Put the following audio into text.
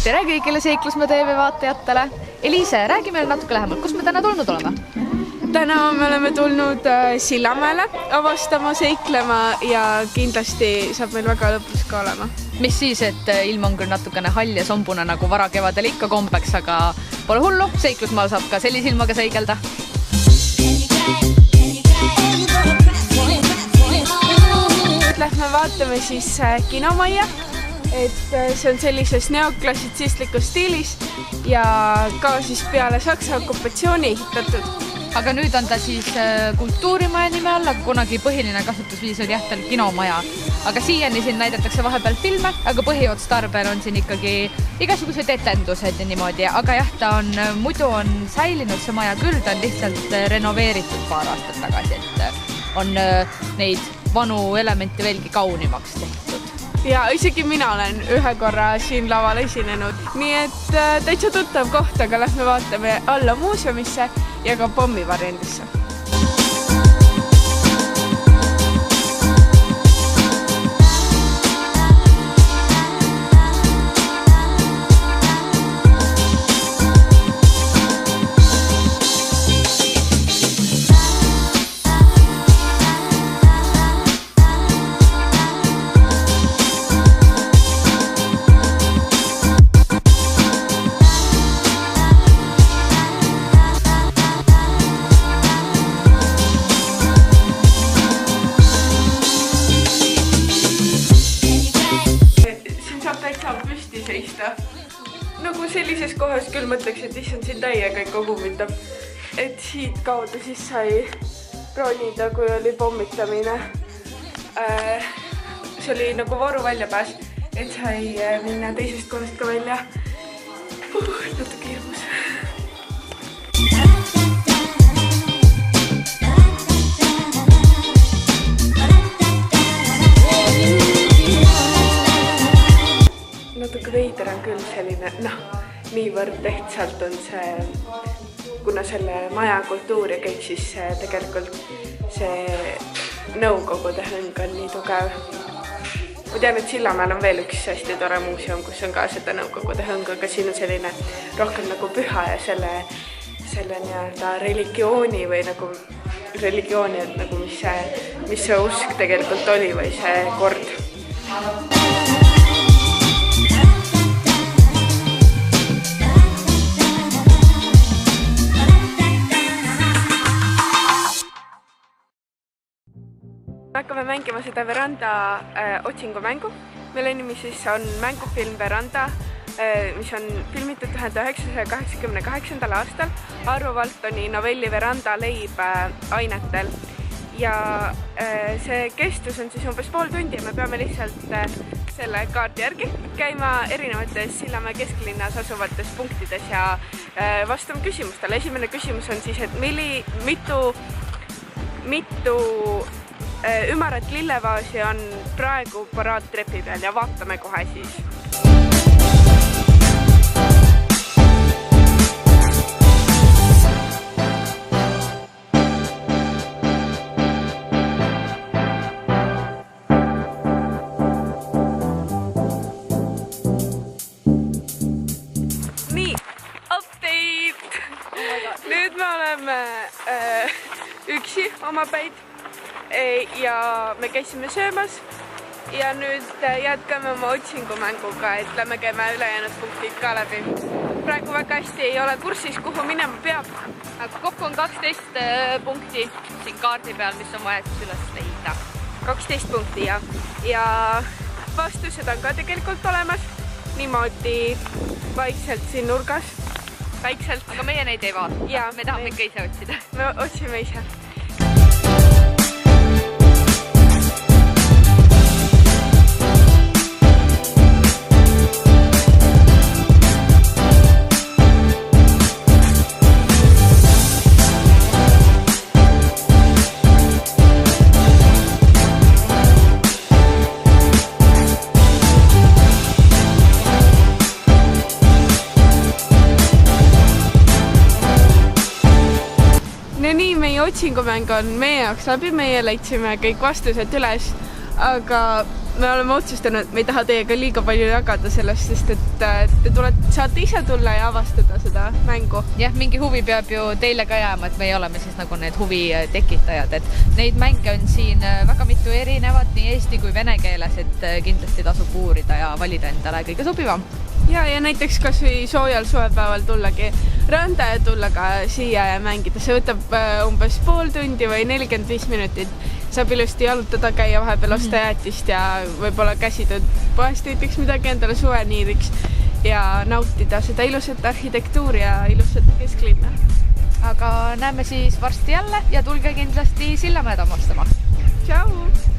tere kõigile Seiklusmaa TV vaatajatele. Eliise, räägi meile natuke lähemalt, kus me täna tulnud oleme? Täna me oleme tulnud Sillamäele avastama, seiklema ja kindlasti saab meil väga lõpus ka olema. Mis siis, et ilm on küll natukene hall ja sombune nagu varakevadel ikka kombeks, aga pole hullu, Seiklusmaal saab ka sellise ilmaga seigelda. Lähme vaatame siis kinomajja, et see on sellises neoklassitsistlikus stiilis ja ka siis peale Saksa okupatsiooni ehitatud. Aga nüüd on ta siis kultuurimaja nime all, aga kunagi põhiline kasutusviis oli jähtel kinomaja. Aga siiani siin näidatakse vahepeal filme, aga põhiotstarbel on siin ikkagi igasugused etendused ja niimoodi. Aga jah, ta on, muidu on säilinud see maja küll, ta on lihtsalt renoveeritud paar aastat tagasi, et on neid vanu elementi veelgi kaunimaks tehtud. Ja isegi mina olen ühe korra siin laval esinenud, nii et täitsa tuttav koht, aga lähme vaatame alla muuseumisse ja ka pommivariandisse. Nagu sellises kohas küll mõtleks, et issand siin täiega ikka huvitav, et siit kaudu siis sai ronida, kui oli pommitamine. See oli nagu voru väljapääs, et sai minna teisest kohast ka välja. Natuke hirmus. Natuke veider on küll selline, niivõrd ehtsalt on see, kuna selle maja kultuur ja kõik siis tegelikult see Nõukogude hõng on nii tugev. Ma tean, et Sillamäel on veel üks hästi tore muuseum, kus on ka seda Nõukogude hõng, aga siin on selline rohkem nagu püha ja selle nii-öelda religiooni või nagu religiooni, et nagu mis see usk tegelikult oli või see kord. Hakkame mängima seda Veranda otsingumängu, mille nimi siis on mängufilm Veranda, mis on filmitud 1988. aastal Arvo Valtoni novelli Veranda leib ainetel. Ja see kestus on siis umbes pool tundi ja me peame lihtsalt selle kaardi järgi käima erinevates Sillamäe kesklinnas asuvates punktides ja vastama küsimustele. Esimene küsimus on siis, et mitu ümarat lillevaasi on praegu paraadtrepi peal ja vaatame kohe siis. Nii, update! Nüüd me oleme üksi omapäid. Ja me käisime söömas ja nüüd jätkame oma otsingumänguga, et lähme käime ülejäänud punktid ka läbi. Praegu väga hästi ei ole kursis, kuhu minema peab. Aga kokku on 12 punkti siin kaardi peal, mis on vaja siis üles leida. 12 punkti ja vastused on ka tegelikult olemas. Niimoodi vaikselt siin nurgas. Väikselt. Aga meie neid ei vaata. Ja, me tahame ikka ise otsida. Me otsime ise. otsingumäng on meie jaoks läbi, meie leidsime kõik vastused üles, aga me oleme otsustanud, et me ei taha teiega liiga palju jagada sellest, sest et saate ise tulla ja avastada seda mängu. Jah, mingi huvi peab ju teile ka jääma, et meie oleme siis nagu need huvi tekitajad, et neid mänge on siin väga mitu erinevat nii eesti kui vene keeles, et kindlasti tasub uurida ja valida endale kõige sobivam. Ja näiteks kas või soojal suvepäeval tullagi randa ja tulla ka siia ja mängida. See võtab umbes pool tundi või 45 minutit. Saab ilusti jalutada, käia vahepeal osta jäätist ja võib-olla käsitööd poest näiteks midagi endale suveniiriks ja nautida seda ilusat arhitektuuri ja ilusat kesklinna. Aga näeme siis varsti jälle ja tulge kindlasti Sillamäed hammastama. Tšau!